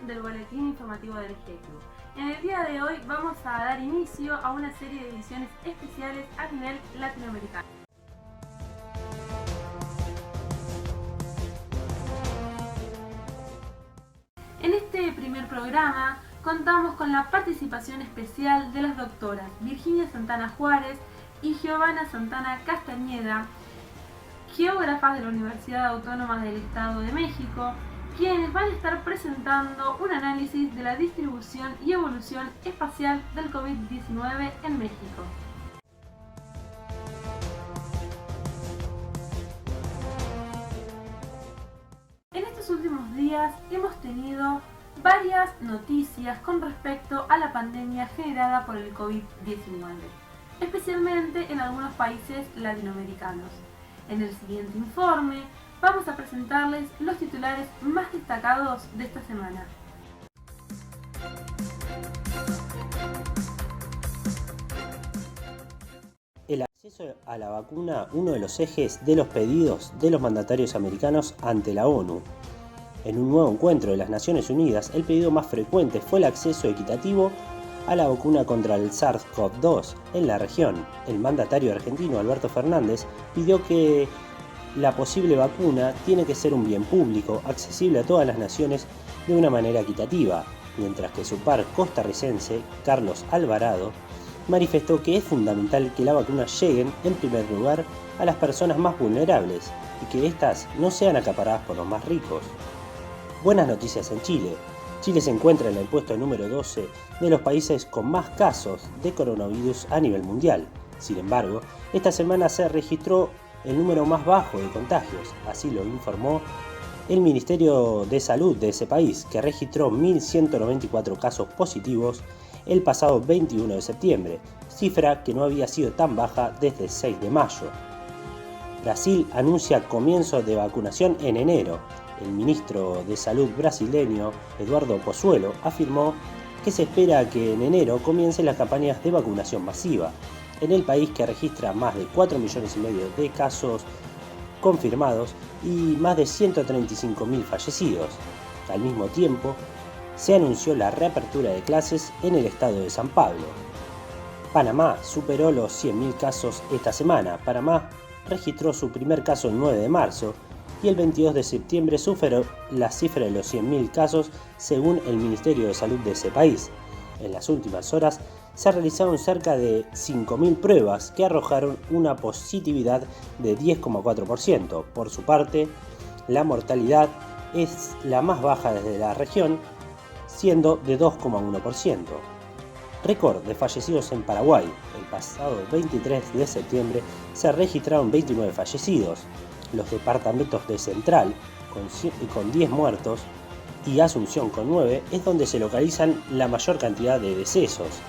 del Boletín Informativo del GECRU. En el día de hoy vamos a dar inicio a una serie de ediciones especiales a nivel latinoamericano. En este primer programa contamos con la participación especial de las doctoras Virginia Santana Juárez y Giovanna Santana Castañeda, geógrafas de la Universidad Autónoma del Estado de México, quienes van a estar presentando un análisis de la distribución y evolución espacial del COVID-19 en México. En estos últimos días hemos tenido varias noticias con respecto a la pandemia generada por el COVID-19, especialmente en algunos países latinoamericanos. En el siguiente informe vamos a presentarles los titulares más destacados de esta semana. El acceso a la vacuna, uno de los ejes de los pedidos de los mandatarios americanos ante la ONU. En un nuevo encuentro de las Naciones Unidas, el pedido más frecuente fue el acceso equitativo a la vacuna contra el SARS-CoV-2 en la región. El mandatario argentino Alberto Fernández pidió que la posible vacuna tiene que ser un bien público, accesible a todas las naciones de una manera equitativa, mientras que su par costarricense, Carlos Alvarado, manifestó que es fundamental que la vacuna llegue en primer lugar a las personas más vulnerables y que éstas no sean acaparadas por los más ricos. Buenas noticias en Chile. Chile se encuentra en el puesto número 12 de los países con más casos de coronavirus a nivel mundial. Sin embargo, esta semana se registró el número más bajo de contagios, así lo informó el Ministerio de Salud de ese país, que registró 1.194 casos positivos el pasado 21 de septiembre, cifra que no había sido tan baja desde el 6 de mayo. Brasil anuncia comienzo de vacunación en enero. El ministro de Salud brasileño, Eduardo Pozuelo, afirmó que se espera que en enero comiencen las campañas de vacunación masiva en el país, que registra más de 4,5 millones de casos confirmados y más de 135.000 fallecidos. Al mismo tiempo, se anunció la reapertura de clases en el estado de San Pablo. Panamá superó los 100.000 casos esta semana. Panamá registró su primer caso el 9 de marzo y el 22 de septiembre superó la cifra de los 100.000 casos según el Ministerio de Salud de ese país. En las últimas horas se realizaron cerca de 5.000 pruebas que arrojaron una positividad de 10,4%. Por su parte, la mortalidad es la más baja desde la región, siendo de 2,1%. Récord de fallecidos en Paraguay. El pasado 23 de septiembre se registraron 29 fallecidos. Los departamentos de Central, con 10 muertos, y Asunción, con 9, es donde se localizan la mayor cantidad de decesos.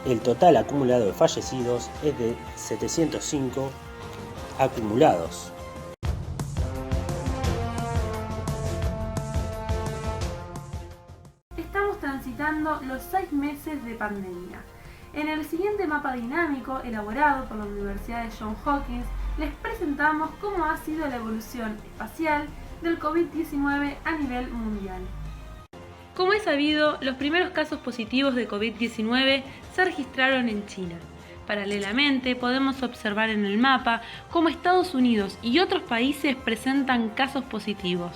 El total acumulado de fallecidos es de 705 acumulados. Estamos transitando los 6 meses de pandemia. En el siguiente mapa dinámico elaborado por la Universidad de Johns Hopkins, les presentamos cómo ha sido la evolución espacial del COVID-19 a nivel mundial. Como es sabido, los primeros casos positivos de COVID-19 se registraron en China. Paralelamente, podemos observar en el mapa cómo Estados Unidos y otros países presentan casos positivos.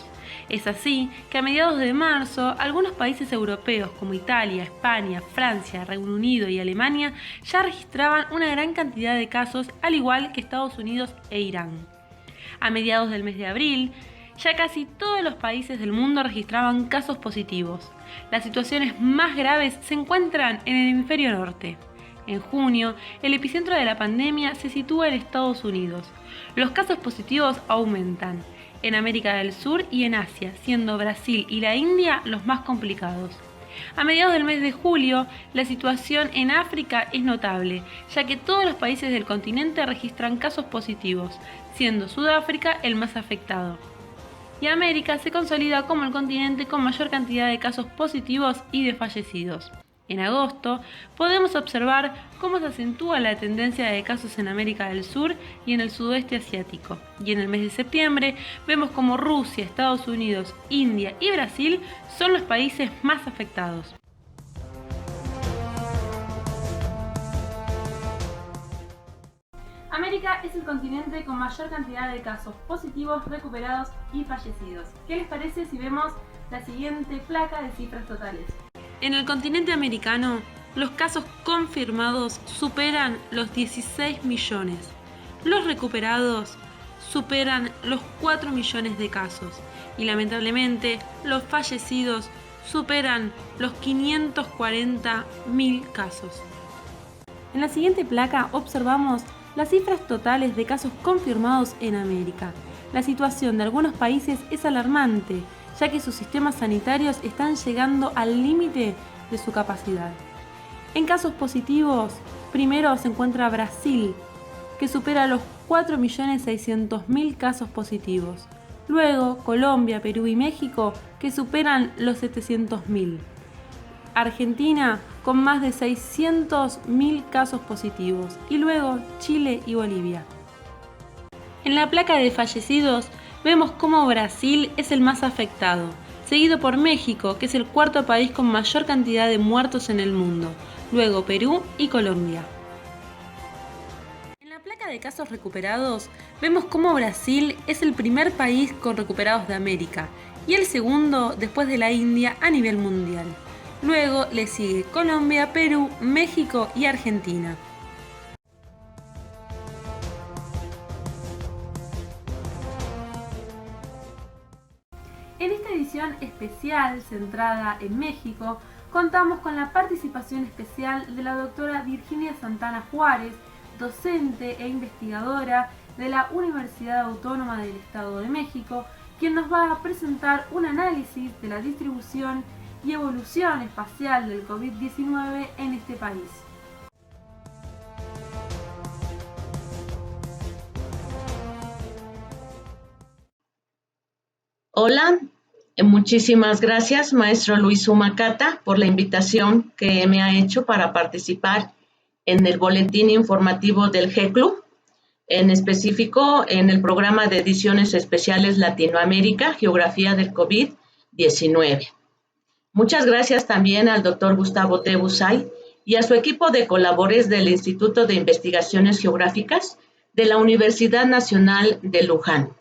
Es así que a mediados de marzo, algunos países europeos como Italia, España, Francia, Reino Unido y Alemania ya registraban una gran cantidad de casos, al igual que Estados Unidos e Irán. A mediados del mes de abril, ya casi todos los países del mundo registraban casos positivos. Las situaciones más graves se encuentran en el hemisferio norte. En junio, el epicentro de la pandemia se sitúa en Estados Unidos. Los casos positivos aumentan en América del Sur y en Asia, siendo Brasil y la India los más complicados. A mediados del mes de julio, la situación en África es notable, ya que todos los países del continente registran casos positivos, siendo Sudáfrica el más afectado. Y América se consolida como el continente con mayor cantidad de casos positivos y de fallecidos. En agosto, podemos observar cómo se acentúa la tendencia de casos en América del Sur y en el sudeste asiático. Y en el mes de septiembre, vemos como Rusia, Estados Unidos, India y Brasil son los países más afectados. América es el continente con mayor cantidad de casos positivos, recuperados y fallecidos. ¿Qué les parece si vemos la siguiente placa de cifras totales? En el continente americano, los casos confirmados superan los 16 millones. Los recuperados superan los 4 millones de casos. Y lamentablemente, los fallecidos superan los 540.000 casos. En la siguiente placa observamos las cifras totales de casos confirmados en América. La situación de algunos países es alarmante, ya que sus sistemas sanitarios están llegando al límite de su capacidad. En casos positivos, primero se encuentra Brasil, que supera los 4.600.000 casos positivos. Luego, Colombia, Perú y México, que superan los 700.000. Argentina, con más de 600.000 casos positivos. Y luego, Chile y Bolivia. En la placa de fallecidos, vemos cómo Brasil es el más afectado, seguido por México, que es el cuarto país con mayor cantidad de muertos en el mundo, luego Perú y Colombia. En la placa de casos recuperados, vemos cómo Brasil es el primer país con recuperados de América y el segundo después de la India a nivel mundial. Luego le sigue Colombia, Perú, México y Argentina. En esta edición especial centrada en México, contamos con la participación especial de la doctora Virginia Santana Juárez, docente e investigadora de la Universidad Autónoma del Estado de México, quien nos va a presentar un análisis de la distribución y evolución espacial del COVID-19 en este país. Hola, muchísimas gracias, maestro Luis Humacata, por la invitación que me ha hecho para participar en el boletín informativo del GECLU, en específico en el programa de ediciones especiales Latinoamérica, Geografía del COVID-19. Muchas gracias también al doctor Gustavo T. Busay y a su equipo de colaboradores del Instituto de Investigaciones Geográficas de la Universidad Nacional de Luján.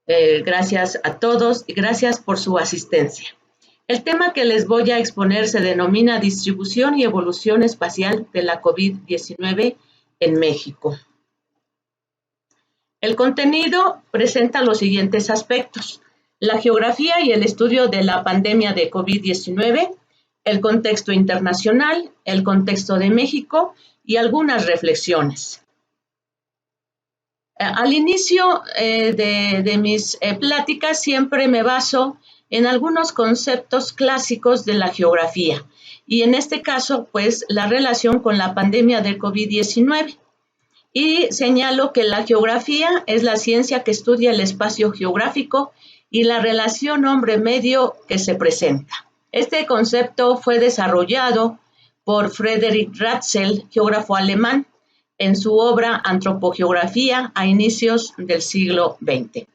Gracias a todos y gracias por su asistencia. El tema que les voy a exponer se denomina Distribución y Evolución Espacial de la COVID-19 en México. El contenido presenta los siguientes aspectos: la geografía y el estudio de la pandemia de COVID-19, el contexto internacional, el contexto de México y algunas reflexiones. Al inicio de mis pláticas siempre me baso en algunos conceptos clásicos de la geografía y en este caso, pues, la relación con la pandemia de COVID-19. Y señalo que la geografía es la ciencia que estudia el espacio geográfico y la relación hombre-medio que se presenta. Este concepto fue desarrollado por Friedrich Ratzel, geógrafo alemán, en su obra Antropogeografía a inicios del siglo XX.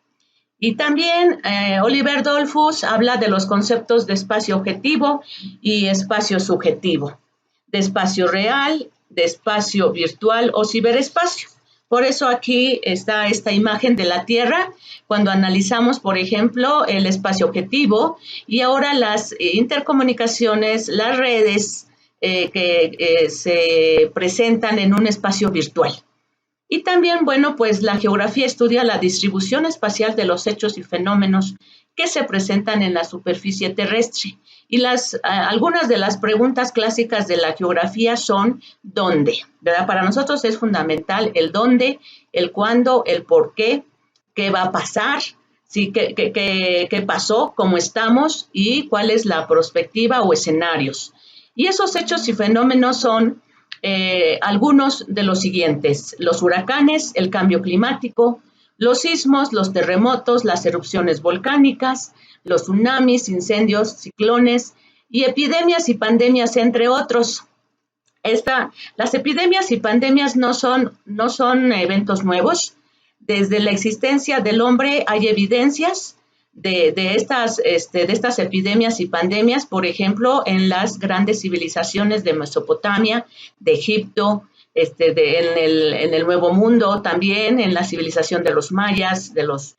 Y también Oliver Dollfuss habla de los conceptos de espacio objetivo y espacio subjetivo, de espacio real, de espacio virtual o ciberespacio. Por eso aquí está esta imagen de la Tierra, cuando analizamos, por ejemplo, el espacio objetivo y ahora las intercomunicaciones, las redes que se presentan en un espacio virtual. Y también, bueno, pues la geografía estudia la distribución espacial de los hechos y fenómenos que se presentan en la superficie terrestre. Y algunas de las preguntas clásicas de la geografía son ¿dónde? ¿Verdad? Para nosotros es fundamental el dónde, el cuándo, el por qué va a pasar, ¿sí? ¿Qué pasó? ¿Cómo estamos? Y cuál es la perspectiva o escenarios. Y esos hechos y fenómenos son algunos de los siguientes: los huracanes, el cambio climático, los sismos, los terremotos, las erupciones volcánicas, los tsunamis, incendios, ciclones, y epidemias y pandemias, entre otros. Las epidemias y pandemias no son eventos nuevos. Desde la existencia del hombre hay evidencias de estas epidemias y pandemias, por ejemplo, en las grandes civilizaciones de Mesopotamia, de Egipto, en el Nuevo Mundo, también en la civilización de los mayas, de los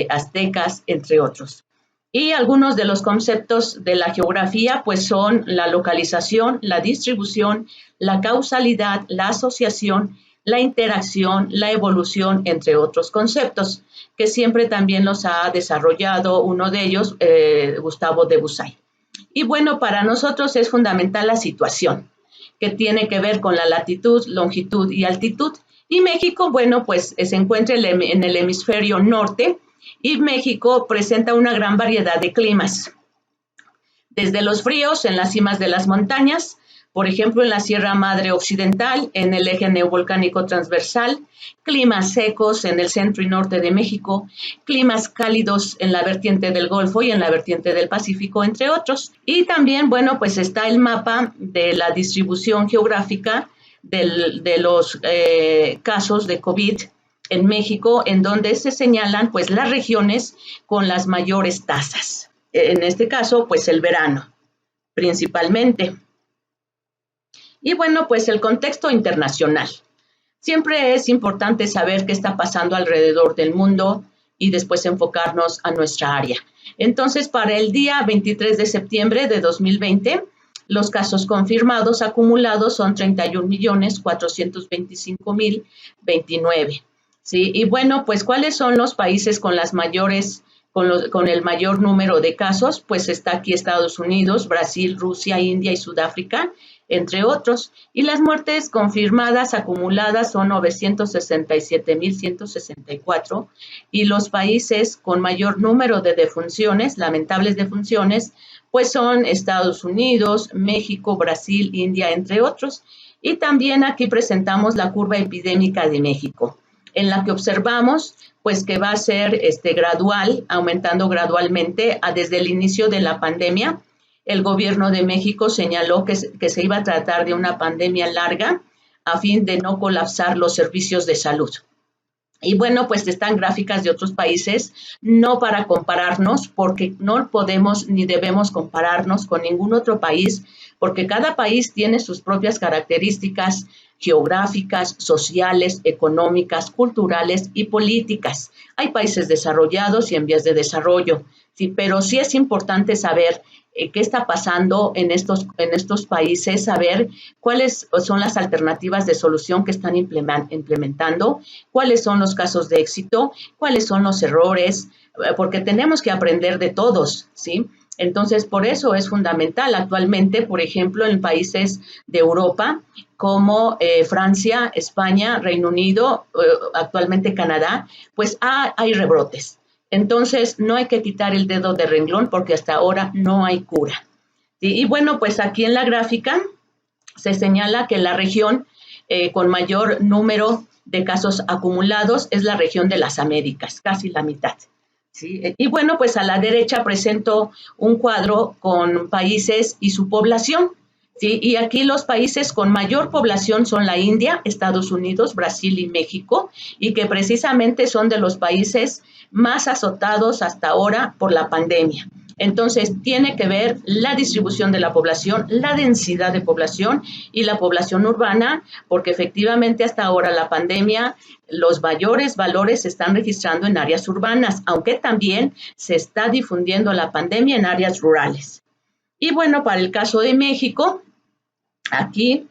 aztecas, entre otros. Y algunos de los conceptos de la geografía pues son la localización, la distribución, la causalidad, la asociación, la interacción, la evolución, entre otros conceptos, que siempre también los ha desarrollado uno de ellos, Gustavo Debussy. Y bueno, para nosotros es fundamental la situación, que tiene que ver con la latitud, longitud y altitud. Y México, bueno, pues se encuentra en el hemisferio norte, y México presenta una gran variedad de climas, desde los fríos en las cimas de las montañas, por ejemplo en la Sierra Madre Occidental, en el eje neovolcánico transversal, climas secos en el centro y norte de México, climas cálidos en la vertiente del Golfo y en la vertiente del Pacífico, entre otros. Y también, bueno, pues está el mapa de la distribución geográfica de los casos de COVID en México, en donde se señalan pues las regiones con las mayores tasas. En este caso, pues el verano, principalmente. Y bueno, pues el contexto internacional. Siempre es importante saber qué está pasando alrededor del mundo y después enfocarnos a nuestra área. Entonces, para el día 23 de septiembre de 2020, los casos confirmados acumulados son 31.425.029. ¿Sí? Y bueno, pues ¿cuáles son los países con el mayor número de casos? Pues está aquí Estados Unidos, Brasil, Rusia, India y Sudáfrica, entre otros. Y las muertes confirmadas acumuladas son 967.164. Y los países con mayor número de defunciones, lamentables defunciones, pues son Estados Unidos, México, Brasil, India, entre otros. Y también aquí presentamos la curva epidémica de México, en la que observamos pues que va a ser gradual, aumentando gradualmente desde el inicio de la pandemia. El gobierno de México señaló que se iba a tratar de una pandemia larga a fin de no colapsar los servicios de salud. Y bueno, pues están gráficas de otros países, no para compararnos, porque no podemos ni debemos compararnos con ningún otro país, porque cada país tiene sus propias características geográficas, sociales, económicas, culturales y políticas. Hay países desarrollados y en vías de desarrollo, sí, pero sí es importante saber qué está pasando en estos países, saber cuáles son las alternativas de solución que están implementando, cuáles son los casos de éxito, cuáles son los errores, porque tenemos que aprender de todos, ¿sí? Entonces, por eso es fundamental actualmente, por ejemplo, en países de Europa como Francia, España, Reino Unido, actualmente Canadá, pues hay rebrotes. Entonces, no hay que quitar el dedo de renglón porque hasta ahora no hay cura. ¿Sí? Y bueno, pues aquí en la gráfica se señala que la región con mayor número de casos acumulados es la región de las Américas, casi la mitad. ¿Sí? Y bueno, pues a la derecha presento un cuadro con países y su población. ¿Sí? Y aquí los países con mayor población son la India, Estados Unidos, Brasil y México, y que precisamente son de los países más azotados hasta ahora por la pandemia. Entonces, tiene que ver la distribución de la población, la densidad de población y la población urbana, porque efectivamente hasta ahora la pandemia, los mayores valores se están registrando en áreas urbanas, aunque también se está difundiendo la pandemia en áreas rurales. Y bueno, para el caso de México, aquí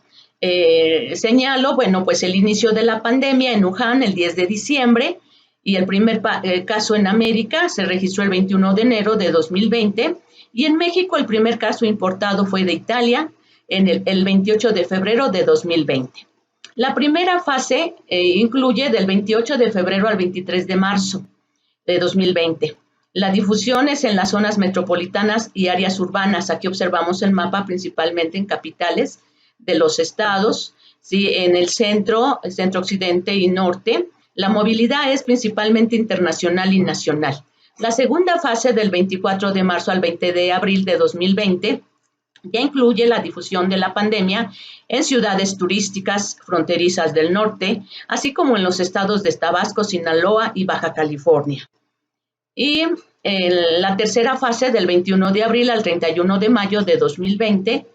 señalo, bueno, pues el inicio de la pandemia en Wuhan el 10 de diciembre, y el primer caso en América se registró el 21 de enero de 2020, y en México el primer caso importado fue de Italia en el 28 de febrero de 2020. La primera fase incluye del 28 de febrero al 23 de marzo de 2020. La difusión es en las zonas metropolitanas y áreas urbanas. Aquí observamos el mapa principalmente en capitales de los estados, ¿sí? En el centro occidente y norte. La movilidad es principalmente internacional y nacional. La segunda fase del 24 de marzo al 20 de abril de 2020 Ya incluye la difusión de la pandemia en ciudades turísticas fronterizas del norte, así como en los estados de Tabasco, Sinaloa y Baja California. Y la tercera fase, del 21 de abril al 31 de mayo de 2020,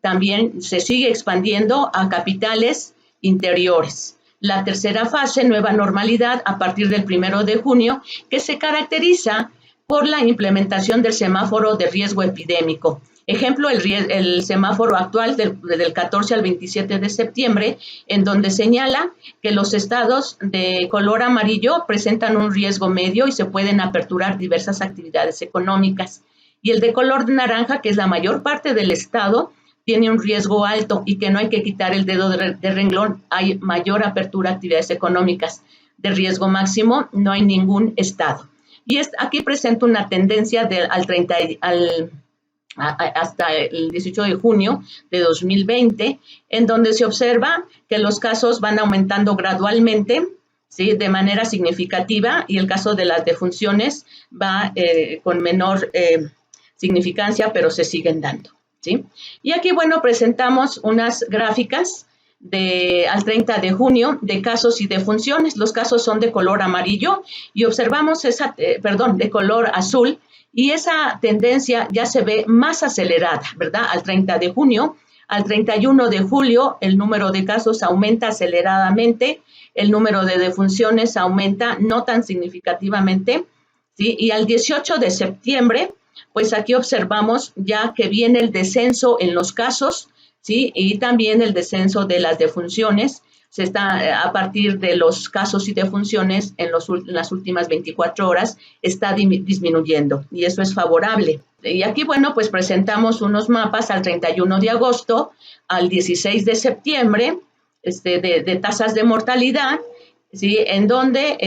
también se sigue expandiendo a capitales interiores. La tercera fase, nueva normalidad, a partir del 1 de junio, que se caracteriza por la implementación del semáforo de riesgo epidémico. Ejemplo, el semáforo actual del 14 al 27 de septiembre, en donde señala que los estados de color amarillo presentan un riesgo medio y se pueden aperturar diversas actividades económicas. Y el de color naranja, que es la mayor parte del estado, tiene un riesgo alto y que no hay que quitar el dedo de renglón, hay mayor apertura a actividades económicas. De riesgo máximo no hay ningún estado. Y aquí presento una tendencia hasta el 18 de junio de 2020, en donde se observa que los casos van aumentando gradualmente, ¿sí?, de manera significativa, y el caso de las defunciones va con menor significancia, pero se siguen dando, ¿sí? Y aquí, bueno, presentamos unas gráficas al 30 de junio de casos y defunciones. Los casos son de color amarillo y observamos de color azul, y esa tendencia ya se ve más acelerada, ¿verdad? Al 30 de junio, al 31 de julio, el número de casos aumenta aceleradamente, el número de defunciones aumenta no tan significativamente, ¿sí? Y al 18 de septiembre, pues aquí observamos ya que viene el descenso en los casos, ¿sí? Y también el descenso de las defunciones. Se está, a partir de los casos y defunciones en las últimas 24 horas, está disminuyendo, y eso es favorable. Y aquí, bueno, pues presentamos unos mapas al 31 de agosto, al 16 de septiembre, de tasas de mortalidad, ¿sí?, en donde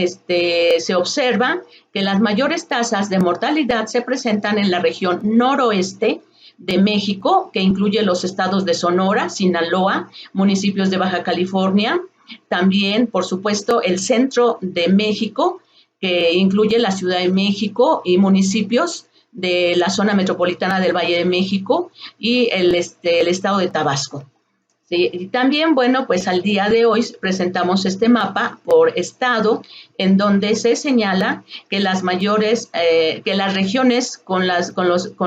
se observa que las mayores tasas de mortalidad se presentan en la región noroeste de México, que incluye los estados de Sonora, Sinaloa, municipios de Baja California, también, por supuesto, el centro de México, que incluye la Ciudad de México y municipios de la zona metropolitana del Valle de México y el estado de Tabasco. ¿Sí? Y también, bueno, pues al día de hoy presentamos este mapa por estado, en donde se señala que las regiones con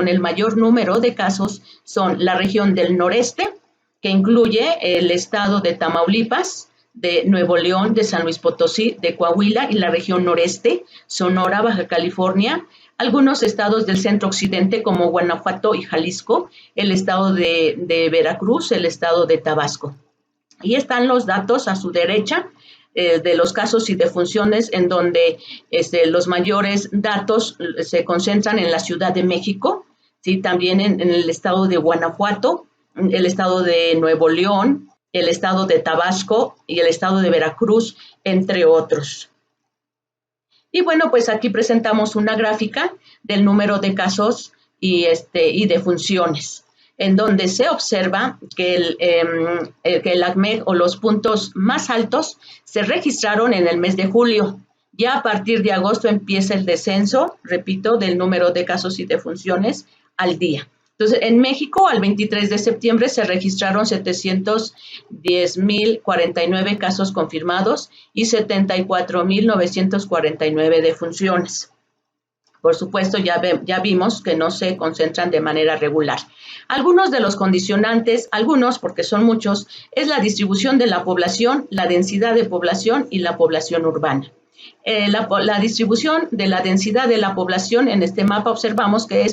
el mayor número de casos son la región del noreste, que incluye el estado de Tamaulipas, de Nuevo León, de San Luis Potosí, de Coahuila, y la región noreste, Sonora, Baja California, algunos estados del centro occidente como Guanajuato y Jalisco, el estado de Veracruz, el estado de Tabasco. Y están los datos a su derecha de los casos y defunciones, en donde los mayores datos se concentran en la Ciudad de México, ¿sí?, también en el estado de Guanajuato, el estado de Nuevo León, el estado de Tabasco y el estado de Veracruz, entre otros. Y bueno, pues aquí presentamos una gráfica del número de casos y defunciones, en donde se observa que el ACMEG, o los puntos más altos, se registraron en el mes de julio. Ya a partir de agosto empieza el descenso, repito, del número de casos y defunciones al día. Entonces, en México, al 23 de septiembre se registraron 710,049 casos confirmados y 74,949 defunciones. Por supuesto, ya vimos que no se concentran de manera regular. Algunos de los condicionantes, porque son muchos, es la distribución de la población, la densidad de población y la población urbana. La distribución de la densidad de la población en este mapa observamos que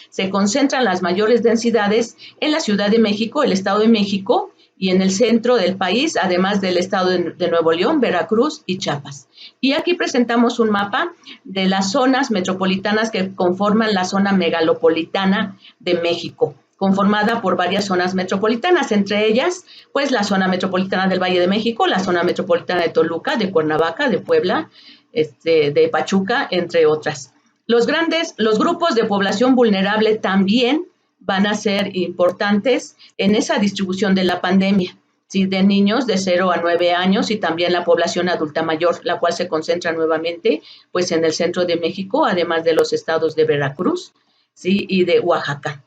se concentran las mayores densidades en la Ciudad de México, el Estado de México, y en el centro del país, además del estado de Nuevo León, Veracruz y Chiapas. Y aquí presentamos un mapa de las zonas metropolitanas que conforman la zona megalopolitana de México, conformada por varias zonas metropolitanas, entre ellas, pues, la zona metropolitana del Valle de México, la zona metropolitana de Toluca, de Cuernavaca, de Puebla, de Pachuca, entre otras. Los grupos de población vulnerable también van a ser importantes en esa distribución de la pandemia, ¿sí?, de niños de 0 a 9 años y también la población adulta mayor, la cual se concentra nuevamente, pues, en el centro de México, además de los estados de Veracruz, ¿sí?, y de Oaxaca.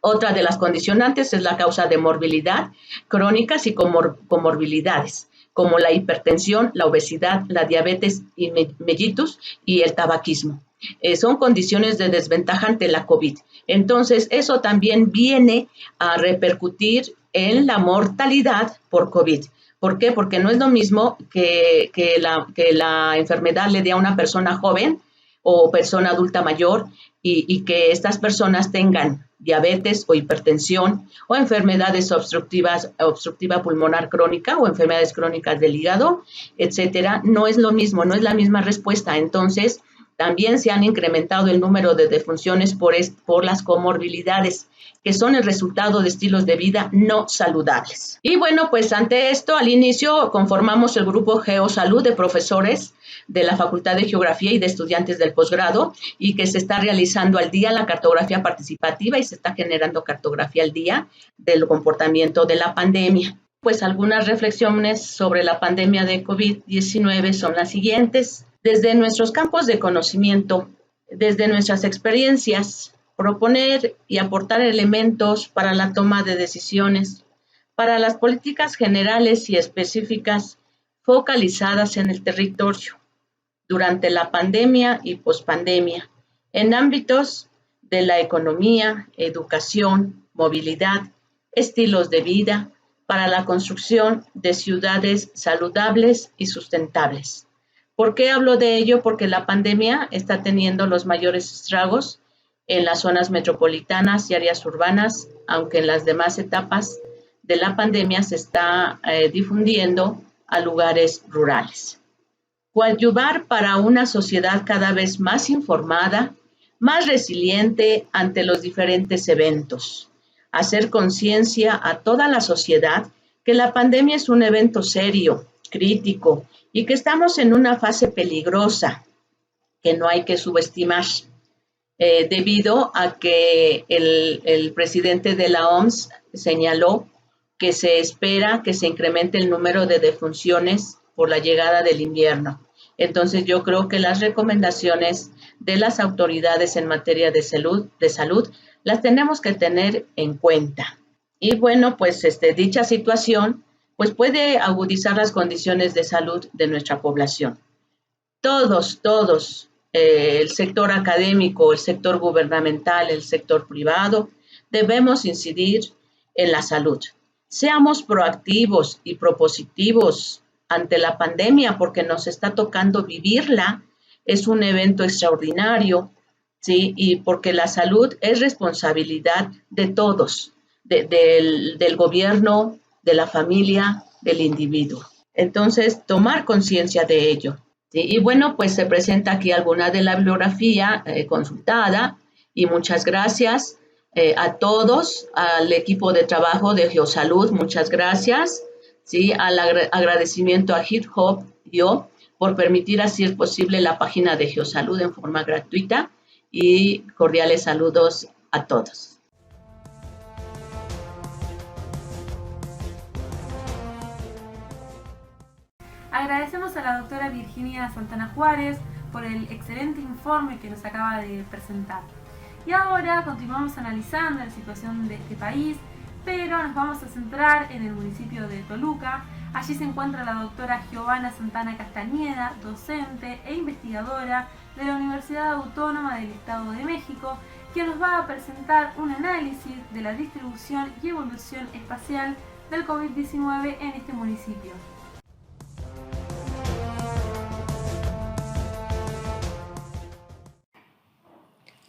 Otra de las condicionantes es la causa de morbilidad crónicas y comorbilidades, como la hipertensión, la obesidad, la diabetes mellitus y el tabaquismo. Son condiciones de desventaja ante la COVID. Entonces, eso también viene a repercutir en la mortalidad por COVID. ¿Por qué? Porque no es lo mismo que la enfermedad le dé a una persona joven o persona adulta mayor y que estas personas tengan diabetes o hipertensión o enfermedades obstructiva pulmonar crónica o enfermedades crónicas del hígado, etcétera. No es lo mismo, no es la misma respuesta. Entonces, también se han incrementado el número de defunciones por las comorbilidades, que son el resultado de estilos de vida no saludables. Y bueno, pues ante esto, al inicio conformamos el grupo Geosalud de profesores de la Facultad de Geografía y de estudiantes del posgrado, y que se está realizando al día la cartografía participativa y se está generando cartografía al día del comportamiento de la pandemia. Pues algunas reflexiones sobre la pandemia de COVID-19 son las siguientes. Desde nuestros campos de conocimiento, desde nuestras experiencias, proponer y aportar elementos para la toma de decisiones, para las políticas generales y específicas focalizadas en el territorio, durante la pandemia y pospandemia, en ámbitos de la economía, educación, movilidad, estilos de vida, para la construcción de ciudades saludables y sustentables. ¿Por qué hablo de ello? Porque la pandemia está teniendo los mayores estragos en las zonas metropolitanas y áreas urbanas, aunque en las demás etapas de la pandemia se está difundiendo a lugares rurales. Coadyuvar para una sociedad cada vez más informada, más resiliente ante los diferentes eventos. Hacer conciencia a toda la sociedad que la pandemia es un evento serio, crítico, y que estamos en una fase peligrosa que no hay que subestimar, debido a que el presidente de la OMS señaló que se espera que se incremente el número de defunciones por la llegada del invierno. Entonces yo creo que las recomendaciones de las autoridades en materia de salud las tenemos que tener en cuenta. Y bueno, pues dicha situación pues puede agudizar las condiciones de salud de nuestra población. Todos, el sector académico, el sector gubernamental, el sector privado, debemos incidir en la salud. Seamos proactivos y propositivos ante la pandemia porque nos está tocando vivirla. Es un evento extraordinario, ¿sí? Y porque la salud es responsabilidad de todos, del gobierno, de la familia, del individuo. Entonces, tomar conciencia de ello. ¿Sí? Y bueno, pues se presenta aquí alguna de la bibliografía consultada y muchas gracias a todos, al equipo de trabajo de Geosalud, muchas gracias. ¿Sí? Al agradecimiento a HitHub por permitir hacer posible la página de Geosalud en forma gratuita y cordiales saludos a todos. Agradecemos a la doctora Virginia Santana Juárez por el excelente informe que nos acaba de presentar. Y ahora continuamos analizando la situación de este país, pero nos vamos a centrar en el municipio de Toluca. Allí se encuentra la doctora Giovanna Santana Castañeda, docente e investigadora de la Universidad Autónoma del Estado de México, quien nos va a presentar un análisis de la distribución y evolución espacial del COVID-19 en este municipio.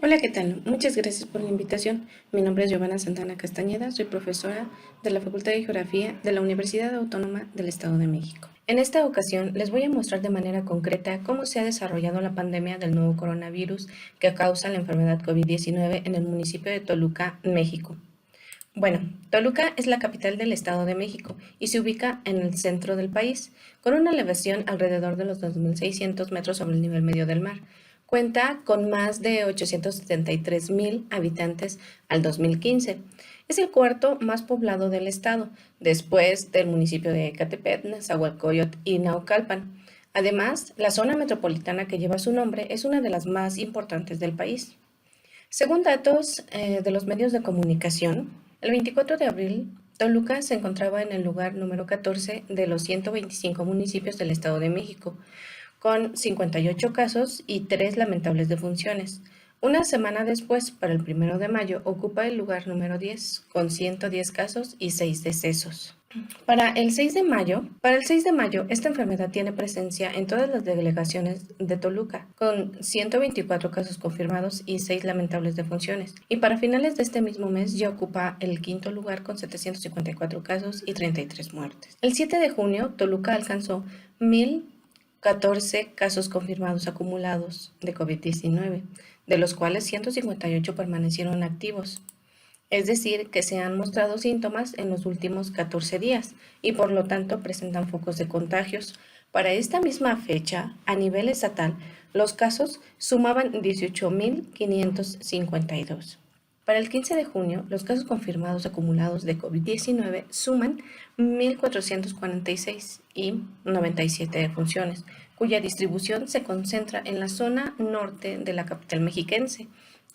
Hola, ¿qué tal? Muchas gracias por la invitación. Mi nombre es Giovanna Santana Castañeda, soy profesora de la Facultad de Geografía de la Universidad Autónoma del Estado de México. En esta ocasión les voy a mostrar de manera concreta cómo se ha desarrollado la pandemia del nuevo coronavirus que causa la enfermedad COVID-19 en el municipio de Toluca, México. Bueno, Toluca es la capital del Estado de México y se ubica en el centro del país, con una elevación alrededor de los 2.600 metros sobre el nivel medio del mar. Cuenta con más de 873,000 habitantes al 2015. Es el cuarto más poblado del estado, después del municipio de Ecatepec, Nezahualcóyotl y Naucalpan. Además, la zona metropolitana que lleva su nombre es una de las más importantes del país. Según datos de los medios de comunicación, el 24 de abril, Toluca se encontraba en el lugar número 14 de los 125 municipios del Estado de México, con 58 casos y 3 lamentables defunciones. Una semana después, para el 1 de mayo, ocupa el lugar número 10, con 110 casos y 6 decesos. Para el 6 de mayo, esta enfermedad tiene presencia en todas las delegaciones de Toluca, con 124 casos confirmados y 6 lamentables defunciones. Y para finales de este mismo mes ya ocupa el quinto lugar con 754 casos y 33 muertes. El 7 de junio, Toluca alcanzó 1,014 casos confirmados acumulados de COVID-19, de los cuales 158 permanecieron activos. Es decir, que se han mostrado síntomas en los últimos 14 días y por lo tanto presentan focos de contagios. Para esta misma fecha, a nivel estatal, los casos sumaban 18.552. Para el 15 de junio, los casos confirmados acumulados de COVID-19 suman 1.446 y 97 defunciones, cuya distribución se concentra en la zona norte de la capital mexiquense,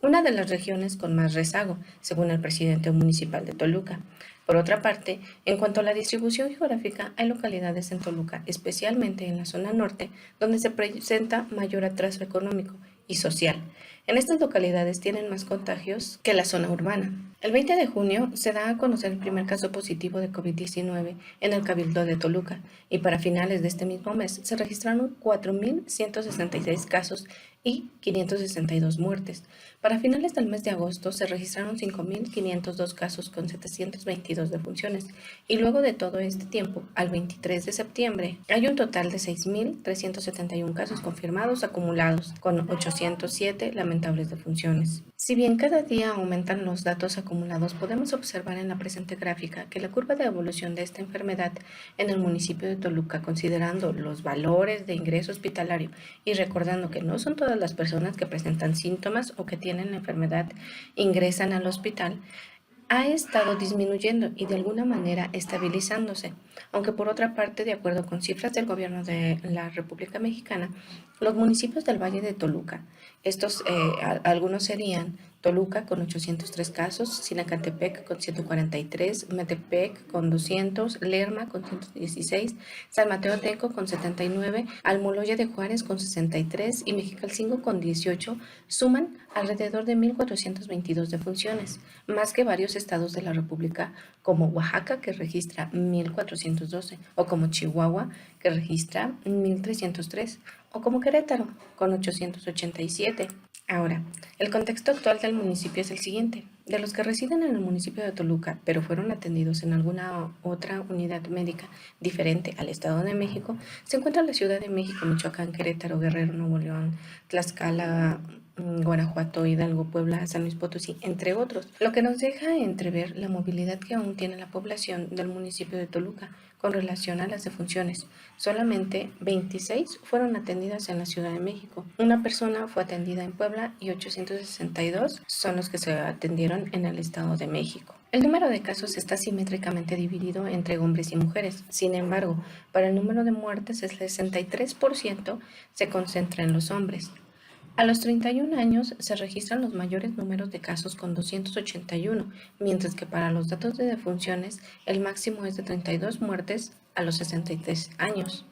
una de las regiones con más rezago, según el presidente municipal de Toluca. Por otra parte, en cuanto a la distribución geográfica, hay localidades en Toluca, especialmente en la zona norte, donde se presenta mayor atraso económico y social. En estas localidades tienen más contagios que la zona urbana. El 20 de junio se da a conocer el primer caso positivo de COVID-19 en el Cabildo de Toluca y para finales de este mismo mes se registraron 4.166 casos y 562 muertes. Para finales del mes de agosto se registraron 5.502 casos con 722 defunciones y luego de todo este tiempo, al 23 de septiembre, hay un total de 6.371 casos confirmados acumulados con 807 lamentables defunciones. Si bien cada día aumentan los datos acumulados, podemos observar en la presente gráfica que la curva de evolución de esta enfermedad en el municipio de Toluca, considerando los valores de ingreso hospitalario y recordando que no son todas las personas que presentan síntomas o que tienen la enfermedad ingresan al hospital, ha estado disminuyendo y de alguna manera estabilizándose, aunque por otra parte, de acuerdo con cifras del gobierno de la República Mexicana, los municipios del Valle de Toluca, algunos serían Toluca con 803 casos, Sinacantepec con 143, Metepec con 200, Lerma con 116, San Mateo Atenco con 79, Almoloya de Juárez con 63 y Mexicalcingo con 18, suman alrededor de 1.422 defunciones, más que varios estados de la República como Oaxaca, que registra 1.412, o como Chihuahua, que registra 1.303, o como Querétaro, con 887. Ahora, el contexto actual del municipio es el siguiente. De los que residen en el municipio de Toluca, pero fueron atendidos en alguna otra unidad médica diferente al Estado de México, se encuentra la Ciudad de México, Michoacán, Querétaro, Guerrero, Nuevo León, Tlaxcala, Guanajuato, Hidalgo, Puebla, San Luis Potosí, entre otros, lo que nos deja entrever la movilidad que aún tiene la población del municipio de Toluca con relación a las defunciones. Solamente 26 fueron atendidas en la Ciudad de México. Una persona fue atendida en Puebla y 862 son los que se atendieron en el Estado de México. El número de casos está simétricamente dividido entre hombres y mujeres. Sin embargo, para el número de muertes, el 63% se concentra en los hombres. A los 31 años se registran los mayores números de casos con 281, mientras que para los datos de defunciones el máximo es de 32 muertes a los 63 años.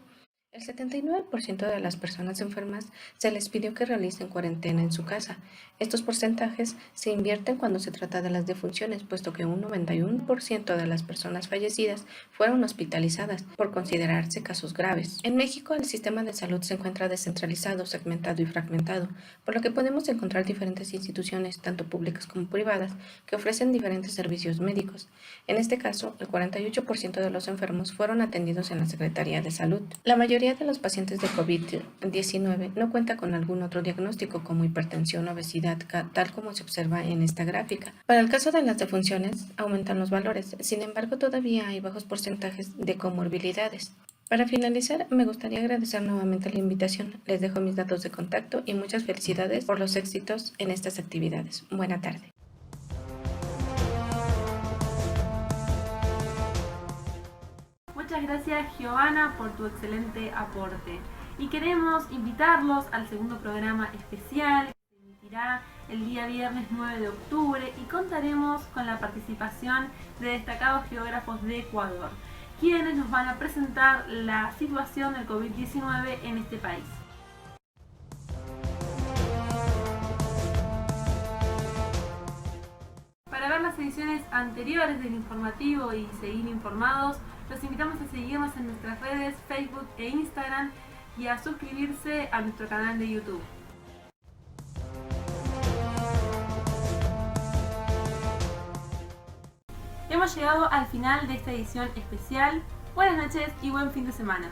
El 79% de las personas enfermas se les pidió que realicen cuarentena en su casa. Estos porcentajes se invierten cuando se trata de las defunciones, puesto que un 91% de las personas fallecidas fueron hospitalizadas por considerarse casos graves. En México, el sistema de salud se encuentra descentralizado, segmentado y fragmentado, por lo que podemos encontrar diferentes instituciones, tanto públicas como privadas, que ofrecen diferentes servicios médicos. En este caso, el 48% de los enfermos fueron atendidos en la Secretaría de Salud. La mayoría de los pacientes de COVID-19 no cuenta con algún otro diagnóstico como hipertensión o obesidad, tal como se observa en esta gráfica. Para el caso de las defunciones, aumentan los valores, sin embargo todavía hay bajos porcentajes de comorbilidades. Para finalizar, me gustaría agradecer nuevamente la invitación. Les dejo mis datos de contacto y muchas felicidades por los éxitos en estas actividades. Buena tarde. Muchas gracias, Giovanna, por tu excelente aporte. Y queremos invitarlos al segundo programa especial que se emitirá el día viernes 9 de octubre y contaremos con la participación de destacados geógrafos de Ecuador, quienes nos van a presentar la situación del COVID-19 en este país. Para ver las ediciones anteriores del informativo y seguir informados, los invitamos a seguirnos en nuestras redes Facebook e Instagram y a suscribirse a nuestro canal de YouTube. Hemos llegado al final de esta edición especial. Buenas noches y buen fin de semana.